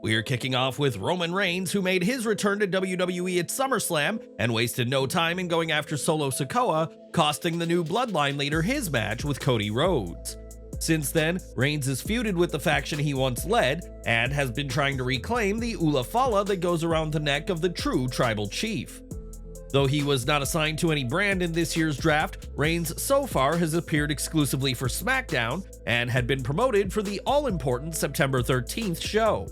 We're kicking off with Roman Reigns, who made his return to WWE at SummerSlam and wasted no time in going after Solo Sikoa, costing the new Bloodline leader his match with Cody Rhodes. Since then, Reigns is feuded with the faction he once led and has been trying to reclaim the Ula Fala that goes around the neck of the true tribal chief. Though he was not assigned to any brand in this year's draft, Reigns so far has appeared exclusively for Smackdown and had been promoted for the all-important September 13th show.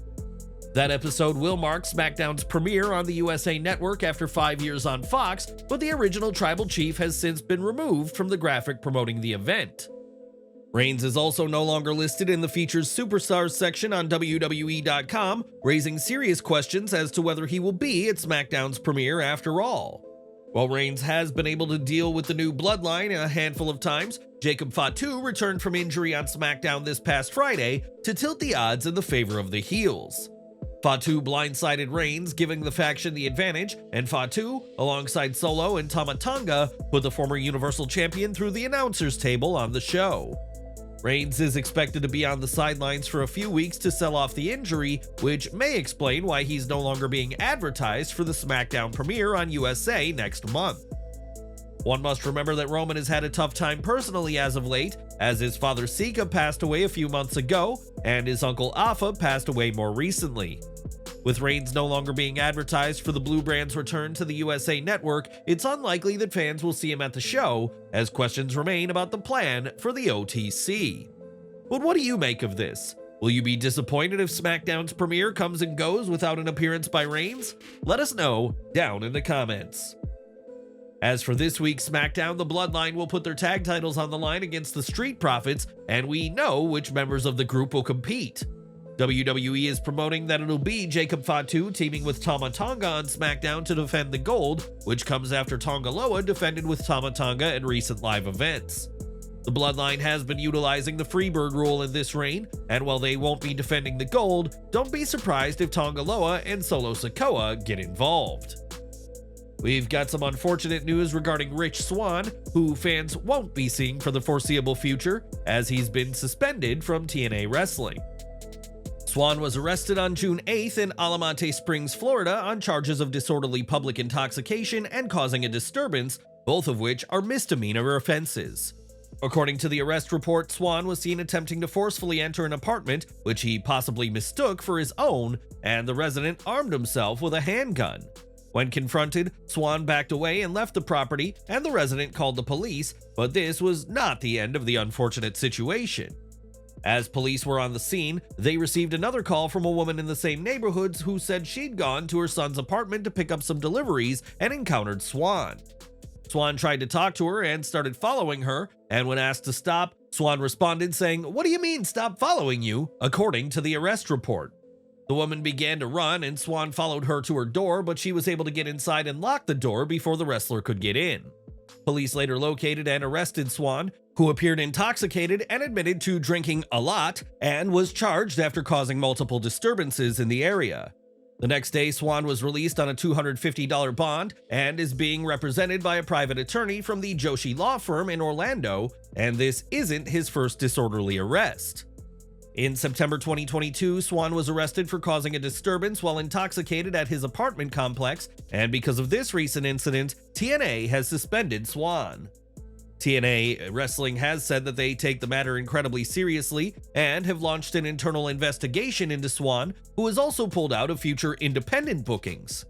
That episode will mark Smackdown's premiere on the USA Network after 5 years on Fox, but the original tribal chief has since been removed from the graphic promoting the event. Reigns is also no longer listed in the featured Superstars section on WWE.com, raising serious questions as to whether he will be at SmackDown's premiere after all. While Reigns has been able to deal with the new Bloodline a handful of times, Jacob Fatu returned from injury on SmackDown this past Friday to tilt the odds in the favor of the heels. Fatu blindsided Reigns, giving the faction the advantage, and Fatu, alongside Solo and Tama Tonga, put the former Universal Champion through the announcer's table on the show. Reigns is expected to be on the sidelines for a few weeks to sell off the injury, which may explain why he's no longer being advertised for the SmackDown premiere on USA next month. One must remember that Roman has had a tough time personally as of late, as his father Sika passed away a few months ago, and his uncle Afa passed away more recently. With Reigns no longer being advertised for the Blue Brand's return to the USA Network, it's unlikely that fans will see him at the show, as questions remain about the plan for the OTC. But what do you make of this? Will you be disappointed if SmackDown's premiere comes and goes without an appearance by Reigns? Let us know down in the comments. As for this week's SmackDown, the Bloodline will put their tag titles on the line against the Street Profits, and we know which members of the group will compete. WWE is promoting that it'll be Jacob Fatu teaming with Tama Tonga on SmackDown to defend the gold, which comes after Tonga Loa defended with Tama Tonga in recent live events. The Bloodline has been utilizing the Freebird rule in this reign, and while they won't be defending the gold, don't be surprised if Tonga Loa and Solo Sikoa get involved. We've got some unfortunate news regarding Rich Swann, who fans won't be seeing for the foreseeable future, as he's been suspended from TNA Wrestling. Swann was arrested on June 8th in Almonte Springs, Florida on charges of disorderly public intoxication and causing a disturbance, both of which are misdemeanor offenses. According to the arrest report, Swann was seen attempting to forcefully enter an apartment, which he possibly mistook for his own, and the resident armed himself with a handgun. When confronted, Swann backed away and left the property, and the resident called the police, but this was not the end of the unfortunate situation. As police were on the scene, they received another call from a woman in the same neighborhoods who said she'd gone to her son's apartment to pick up some deliveries and encountered Swann. Swann tried to talk to her and started following her, and when asked to stop, Swann responded saying, "What do you mean stop following you?" according to the arrest report. The woman began to run and Swann followed her to her door, but she was able to get inside and lock the door before the wrestler could get in. Police later located and arrested Swann, who appeared intoxicated and admitted to drinking a lot, and was charged after causing multiple disturbances in the area. The next day, Swann was released on a $250 bond and is being represented by a private attorney from the Joshi law firm in Orlando, and this isn't his first disorderly arrest. In September 2022, Swann was arrested for causing a disturbance while intoxicated at his apartment complex, and because of this recent incident, TNA has suspended Swann. TNA Wrestling has said that they take the matter incredibly seriously and have launched an internal investigation into Swann, who has also pulled out of future independent bookings.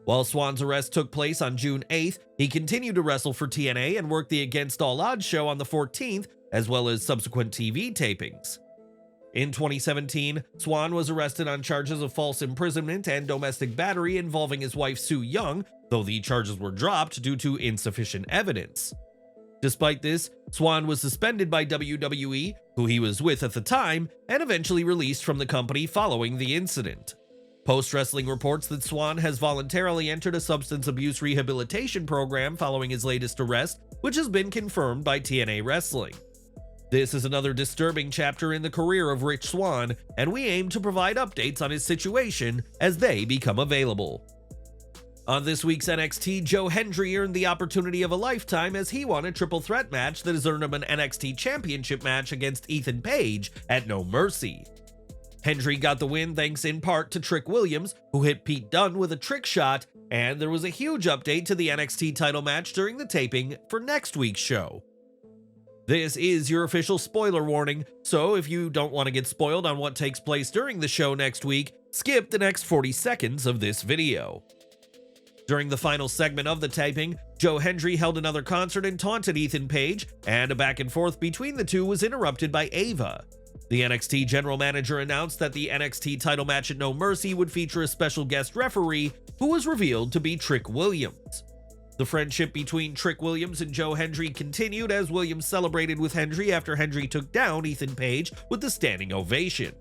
While Swann's arrest took place on June 8th, he continued to wrestle for TNA and worked the Against All Odds show on the 14th, as well as subsequent TV tapings. In 2017, Swann was arrested on charges of false imprisonment and domestic battery involving his wife Sue Young, though the charges were dropped due to insufficient evidence. Despite this, Swann was suspended by WWE, who he was with at the time, and eventually released from the company following the incident. Post-Wrestling reports that Swann has voluntarily entered a substance abuse rehabilitation program following his latest arrest, which has been confirmed by TNA Wrestling. This is another disturbing chapter in the career of Rich Swann, and we aim to provide updates on his situation as they become available. On this week's NXT, Joe Hendry earned the opportunity of a lifetime as he won a triple threat match that has earned him an NXT Championship match against Ethan Page at No Mercy. Hendry got the win thanks in part to Trick Williams, who hit Pete Dunne with a trick shot, and there was a huge update to the NXT title match during the taping for next week's show. This is your official spoiler warning, so if you don't want to get spoiled on what takes place during the show next week, skip the next 40 seconds of this video. During the final segment of the taping, Joe Hendry held another concert and taunted Ethan Page, and a back and forth between the two was interrupted by Ava. The NXT general manager announced that the NXT title match at No Mercy would feature a special guest referee, who was revealed to be Trick Williams. The friendship between Trick Williams and Joe Hendry continued as Williams celebrated with Hendry after Hendry took down Ethan Page with the standing ovation.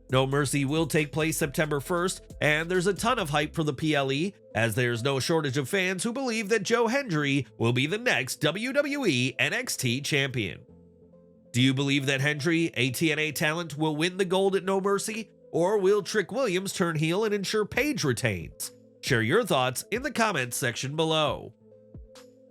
No Mercy will take place September 1st, and there's a ton of hype for the PLE, as there's no shortage of fans who believe that Joe Hendry will be the next WWE NXT champion. Do you believe that Hendry, a TNA talent, will win the gold at No Mercy, or will Trick Williams turn heel and ensure Paige retains? Share your thoughts in the comments section below.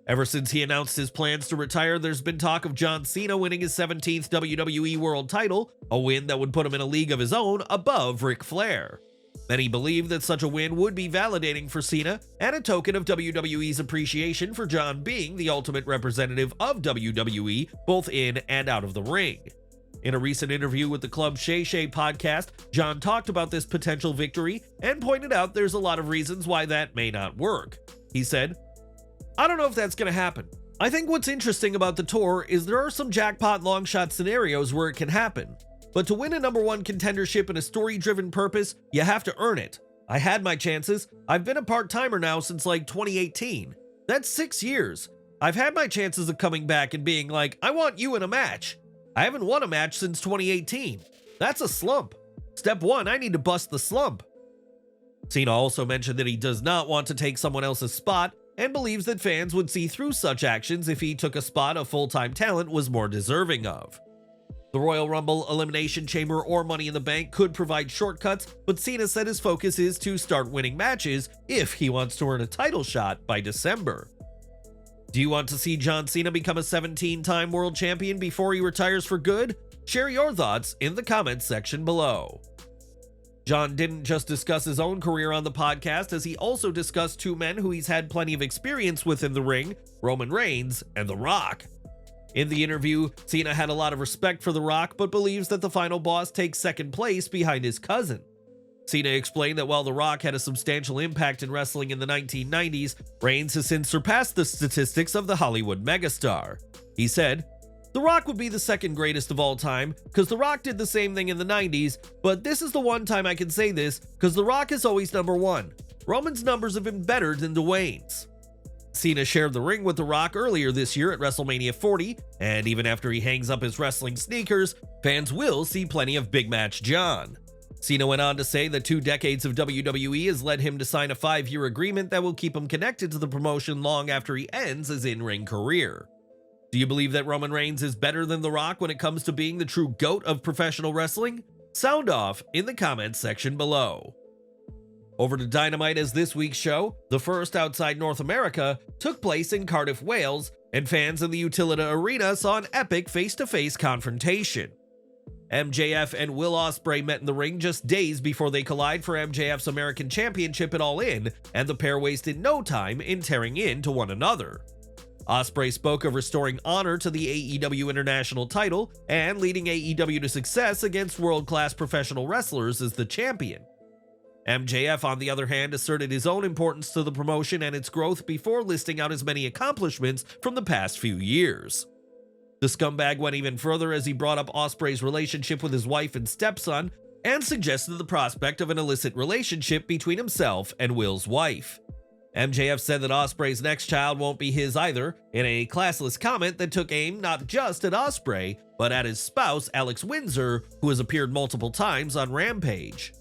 Ever since he announced his plans to retire, there's been talk of John Cena winning his 17th WWE World title, a win that would put him in a league of his own above Ric Flair. Many believe that such a win would be validating for Cena and a token of WWE's appreciation for John being the ultimate representative of WWE, both in and out of the ring. In a recent interview with the Club Shay Shay podcast, John talked about this potential victory and pointed out there's a lot of reasons why that may not work. He said, "I don't know if that's going to happen. I think what's interesting about the tour is there are some jackpot long shot scenarios where it can happen. But to win a #1 contendership in a story-driven purpose, you have to earn it. I had my chances. I've been a part-timer now since like 2018. That's 6 years. I've had my chances of coming back and being like, I want you in a match. I haven't won a match since 2018. That's a slump. Step 1, I need to bust the slump." Cena also mentioned that he does not want to take someone else's spot and believes that fans would see through such actions if he took a spot a full-time talent was more deserving of. The Royal Rumble, Elimination Chamber, or Money in the Bank could provide shortcuts, but Cena said his focus is to start winning matches if he wants to earn a title shot by December. Do you want to see John Cena become a 17-time world champion before he retires for good? Share your thoughts in the comments section below. John didn't just discuss his own career on the podcast, as he also discussed two men who he's had plenty of experience with in the ring, Roman Reigns and The Rock. In the interview, Cena had a lot of respect for The Rock, but believes that the final boss takes second place behind his cousin. Cena explained that while The Rock had a substantial impact in wrestling in the 1990s, Reigns has since surpassed the statistics of the Hollywood megastar. He said, "The Rock would be the second greatest of all time, because The Rock did the same thing in the 90s, but this is the one time I can say this, because The Rock is always #1. Roman's numbers have been better than Dwayne's." Cena shared the ring with The Rock earlier this year at WrestleMania 40, and even after he hangs up his wrestling sneakers, fans will see plenty of Big Match John. Cena went on to say that 2 decades of WWE has led him to sign a 5-year agreement that will keep him connected to the promotion long after he ends his in-ring career. Do you believe that Roman Reigns is better than The Rock when it comes to being the true GOAT of professional wrestling? Sound off in the comments section below. Over to Dynamite, as this week's show, the first outside North America, took place in Cardiff, Wales, and fans in the Utilita Arena saw an epic face-to-face confrontation. MJF and Will Ospreay met in the ring just days before they collide for MJF's American Championship at All In, and the pair wasted no time in tearing into one another. Ospreay spoke of restoring honor to the AEW International title and leading AEW to success against world-class professional wrestlers as the champion. MJF, on the other hand, asserted his own importance to the promotion and its growth before listing out his many accomplishments from the past few years. The scumbag went even further as he brought up Ospreay's relationship with his wife and stepson and suggested the prospect of an illicit relationship between himself and Will's wife. MJF said that Ospreay's next child won't be his either, in a classless comment that took aim not just at Ospreay, but at his spouse, Alex Windsor, who has appeared multiple times on Rampage.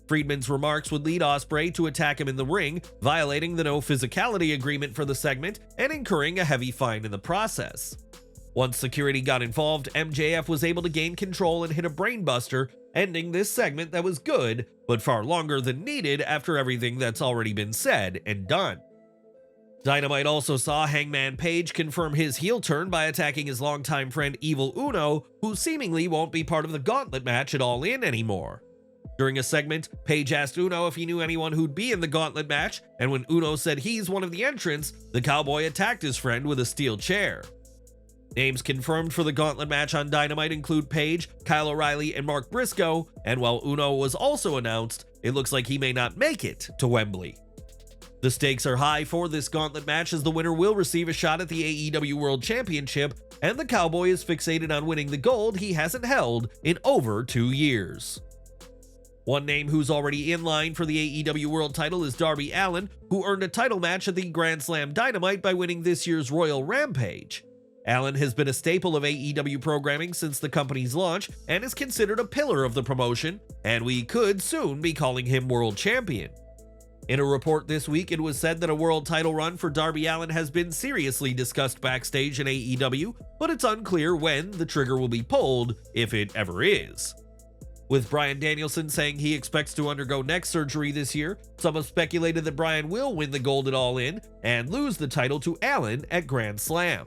Friedman's remarks would lead Ospreay to attack him in the ring, violating the no physicality agreement for the segment and incurring a heavy fine in the process. Once security got involved, MJF was able to gain control and hit a brainbuster, ending this segment that was good, but far longer than needed after everything that's already been said and done. Dynamite also saw Hangman Page confirm his heel turn by attacking his longtime friend Evil Uno, who seemingly won't be part of the Gauntlet match at All In anymore. During a segment, Paige asked Uno if he knew anyone who'd be in the Gauntlet match, and when Uno said he's one of the entrants, the Cowboy attacked his friend with a steel chair. Names confirmed for the Gauntlet match on Dynamite include Paige, Kyle O'Reilly, and Mark Briscoe, and while Uno was also announced, it looks like he may not make it to Wembley. The stakes are high for this Gauntlet match as the winner will receive a shot at the AEW World Championship, and the Cowboy is fixated on winning the gold he hasn't held in over 2 years. One name who's already in line for the AEW World title is Darby Allin, who earned a title match at the Grand Slam Dynamite by winning this year's Royal Rampage. Allin has been a staple of AEW programming since the company's launch and is considered a pillar of the promotion, and we could soon be calling him World Champion. In a report this week, it was said that a world title run for Darby Allin has been seriously discussed backstage in AEW, but it's unclear when the trigger will be pulled, if it ever is. With Bryan Danielson saying he expects to undergo neck surgery this year, some have speculated that Bryan will win the gold at All In and lose the title to Allin at Grand Slam.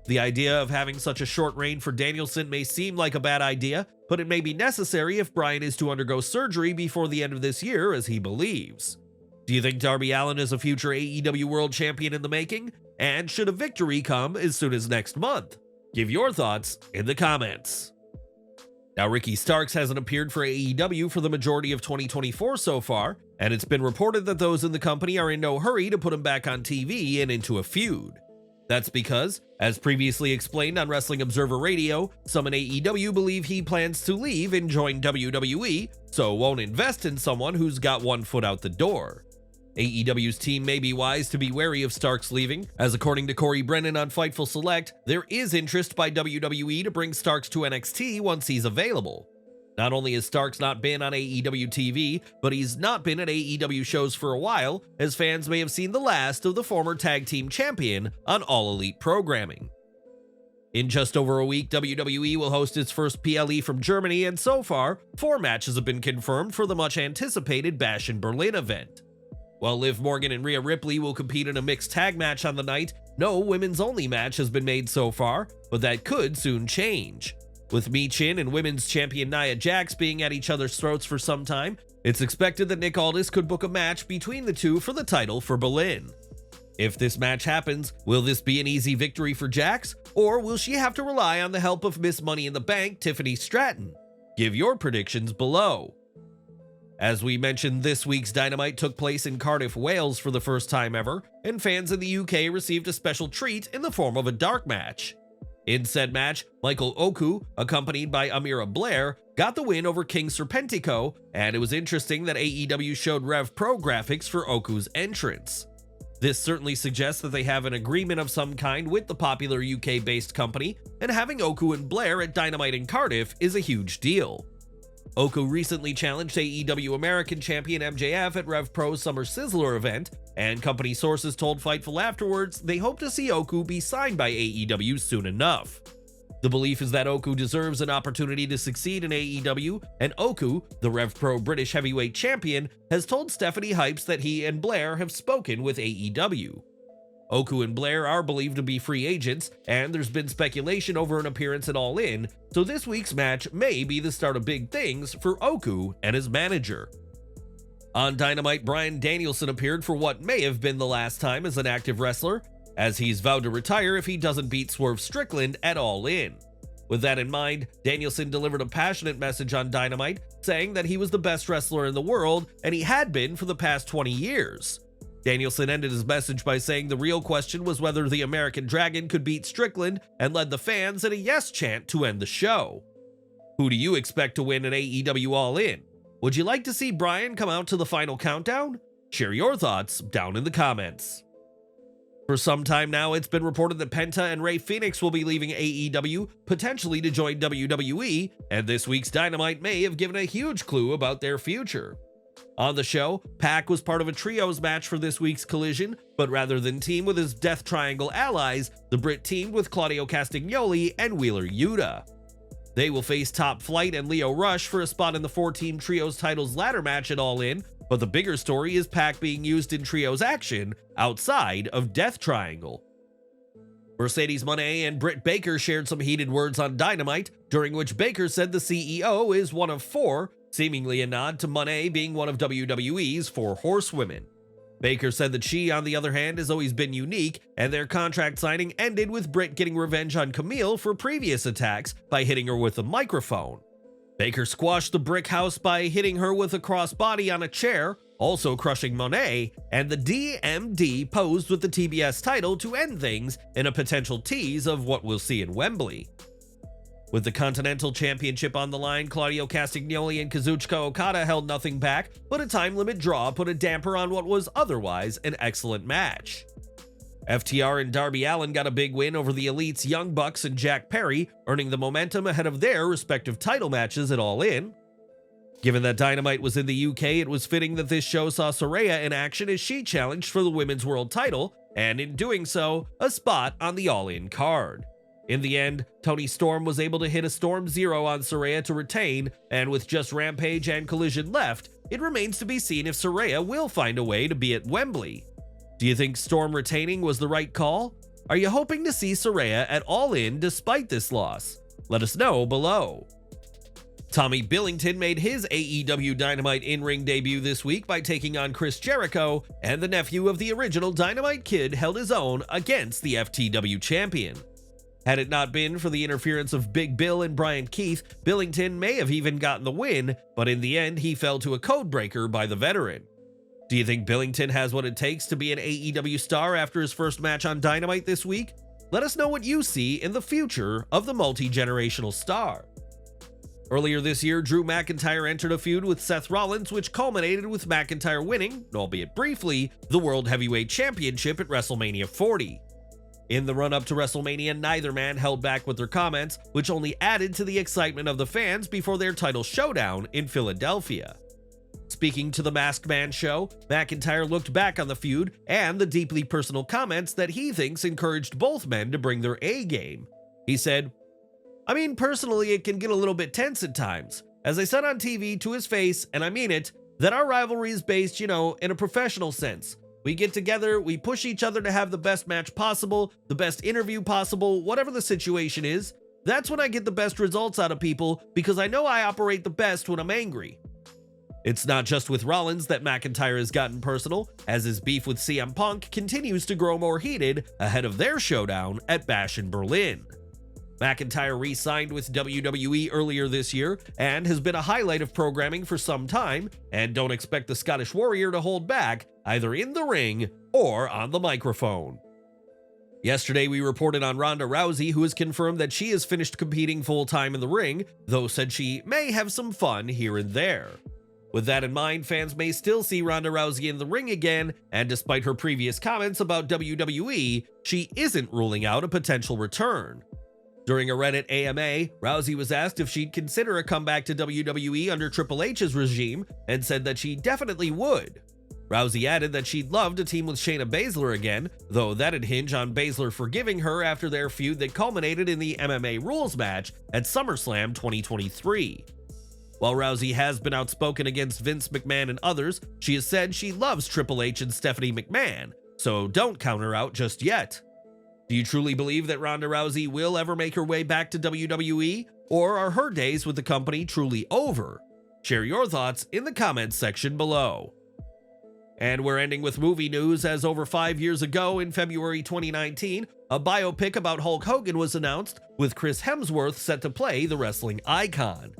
The idea of having such a short reign for Danielson may seem like a bad idea, but it may be necessary if Bryan is to undergo surgery before the end of this year, as he believes. Do you think Darby Allin is a future AEW World Champion in the making? And should a victory come as soon as next month? Give your thoughts in the comments. Now, Ricky Starks hasn't appeared for AEW for the majority of 2024 so far, and it's been reported that those in the company are in no hurry to put him back on TV and into a feud. That's because, as previously explained on Wrestling Observer Radio, some in AEW believe he plans to leave and join WWE, so won't invest in someone who's got one foot out the door. AEW's team may be wise to be wary of Starks leaving, as according to Corey Brennan on Fightful Select, there is interest by WWE to bring Starks to NXT once he's available. Not only has Starks not been on AEW TV, but he's not been at AEW shows for a while, as fans may have seen the last of the former tag team champion on All Elite programming. In just over a week, WWE will host its first PLE from Germany, and so far, 4 matches have been confirmed for the much-anticipated Bash in Berlin event. While Liv Morgan and Rhea Ripley will compete in a mixed tag match on the night, no women's-only match has been made so far, but that could soon change. With Michin and women's champion Nia Jax being at each other's throats for some time, it's expected that Nick Aldis could book a match between the two for the title for Berlin. If this match happens, will this be an easy victory for Jax, or will she have to rely on the help of Miss Money in the Bank Tiffany Stratton? Give your predictions below. As we mentioned, this week's Dynamite took place in Cardiff, Wales for the first time ever, and fans in the UK received a special treat in the form of a dark match. In said match, Michael Oku, accompanied by Amira Blair, got the win over King Serpentico, and it was interesting that AEW showed Rev Pro graphics for Oku's entrance. This certainly suggests that they have an agreement of some kind with the popular UK-based company, and having Oku and Blair at Dynamite in Cardiff is a huge deal. Oku recently challenged AEW American Champion MJF at Rev Pro's Summer Sizzler event, and company sources told Fightful afterwards they hope to see Oku be signed by AEW soon enough. The belief is that Oku deserves an opportunity to succeed in AEW, and Oku, the Rev Pro British Heavyweight Champion, has told Stephanie Hypes that he and Blair have spoken with AEW. Oku and Blair are believed to be free agents, and there's been speculation over an appearance at All In, so this week's match may be the start of big things for Oku and his manager. On Dynamite, Bryan Danielson appeared for what may have been the last time as an active wrestler, as he's vowed to retire if he doesn't beat Swerve Strickland at All In. With that in mind, Danielson delivered a passionate message on Dynamite, saying that he was the best wrestler in the world, and he had been for the past 20 years. Danielson ended his message by saying the real question was whether the American Dragon could beat Strickland, and led the fans in a yes chant to end the show. Who do you expect to win at AEW All In? Would you like to see Bryan come out to the final countdown? Share your thoughts down in the comments. For some time now, it's been reported that Penta and Rey Fenix will be leaving AEW, potentially to join WWE, and this week's Dynamite may have given a huge clue about their future. On the show, Pac was part of a trios match for this week's Collision, but rather than team with his Death Triangle allies, the Britt teamed with Claudio Castagnoli and Wheeler Yuta. They will face Top Flight and Lio Rush for a spot in the 4-team trios titles ladder match at All In, but the bigger story is Pac being used in trios action outside of Death Triangle. Mercedes Moné and Britt Baker shared some heated words on Dynamite, during which Baker said the CEO is one of 4, seemingly a nod to Monet being one of WWE's 4 horsewomen. Baker said that she, on the other hand, has always been unique, and their contract signing ended with Britt getting revenge on Camille for previous attacks by hitting her with a microphone. Baker squashed the Brick House by hitting her with a crossbody on a chair, also crushing Monet, and the DMD posed with the TBS title to end things in a potential tease of what we'll see in Wembley. With the Continental Championship on the line, Claudio, Castagnoli, and Kazuchika Okada held nothing back, but a time limit draw put a damper on what was otherwise an excellent match. FTR and Darby Allin got a big win over the Elites Young Bucks and Jack Perry, earning the momentum ahead of their respective title matches at All In. Given that Dynamite was in the UK, it was fitting that this show saw Saraya in action as she challenged for the Women's World title, and in doing so, a spot on the All In card. In the end, Toni Storm was able to hit a Storm Zero on Saraya to retain, and with just Rampage and Collision left, it remains to be seen if Saraya will find a way to be at Wembley. Do you think Storm retaining was the right call? Are you hoping to see Saraya at All In despite this loss? Let us know below. Tommy Billington made his AEW Dynamite in-ring debut this week by taking on Chris Jericho, and the nephew of the original Dynamite Kid held his own against the FTW champion. Had it not been for the interference of Big Bill and Brian Keith, Billington may have even gotten the win, but in the end he fell to a codebreaker by the veteran. Do you think Billington has what it takes to be an AEW star after his first match on Dynamite this week? Let us know what you see in the future of the multi-generational star. Earlier this year, Drew McIntyre entered a feud with Seth Rollins, which culminated with McIntyre winning, albeit briefly, the World Heavyweight Championship at WrestleMania 40. In the run-up to WrestleMania, neither man held back with their comments, which only added to the excitement of the fans before their title showdown in Philadelphia. Speaking to the Masked Man show, McIntyre looked back on the feud and the deeply personal comments that he thinks encouraged both men to bring their A game. He said, "I mean, personally, it can get a little bit tense at times. As I said on TV to his face, and I mean it, that our rivalry is based, in a professional sense. We get together, we push each other to have the best match possible, the best interview possible, whatever the situation is. That's when I get the best results out of people because I know I operate the best when I'm angry." It's not just with Rollins that McIntyre has gotten personal, as his beef with CM Punk continues to grow more heated ahead of their showdown at Bash in Berlin. McIntyre re-signed with WWE earlier this year and has been a highlight of programming for some time, and don't expect the Scottish Warrior to hold back either in the ring or on the microphone. Yesterday we reported on Ronda Rousey, who has confirmed that she has finished competing full-time in the ring, though said she may have some fun here and there. With that in mind, fans may still see Ronda Rousey in the ring again, and despite her previous comments about WWE, she isn't ruling out a potential return. During a Reddit AMA, Rousey was asked if she'd consider a comeback to WWE under Triple H's regime, and said that she definitely would. Rousey added that she'd love to team with Shayna Baszler again, though that'd hinge on Baszler forgiving her after their feud that culminated in the MMA Rules match at SummerSlam 2023. While Rousey has been outspoken against Vince McMahon and others, she has said she loves Triple H and Stephanie McMahon, so don't count her out just yet. Do you truly believe that Ronda Rousey will ever make her way back to WWE, or are her days with the company truly over? Share your thoughts in the comments section below. And we're ending with movie news, as over 5 years ago in February 2019, a biopic about Hulk Hogan was announced, with Chris Hemsworth set to play the wrestling icon.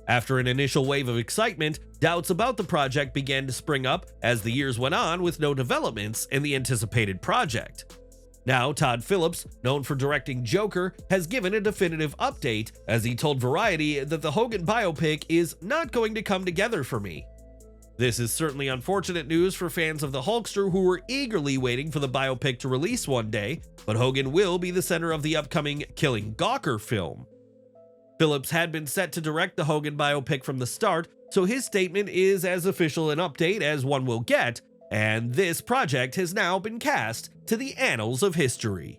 After an initial wave of excitement, doubts about the project began to spring up as the years went on with no developments in the anticipated project. Now, Todd Phillips, known for directing Joker, has given a definitive update as he told Variety that the Hogan biopic is not going to come together for me. This is certainly unfortunate news for fans of the Hulkster who were eagerly waiting for the biopic to release one day, but Hogan will be the center of the upcoming Killing Gawker film. Phillips had been set to direct the Hogan biopic from the start, so his statement is as official an update as one will get, and this project has now been cast to the annals of history.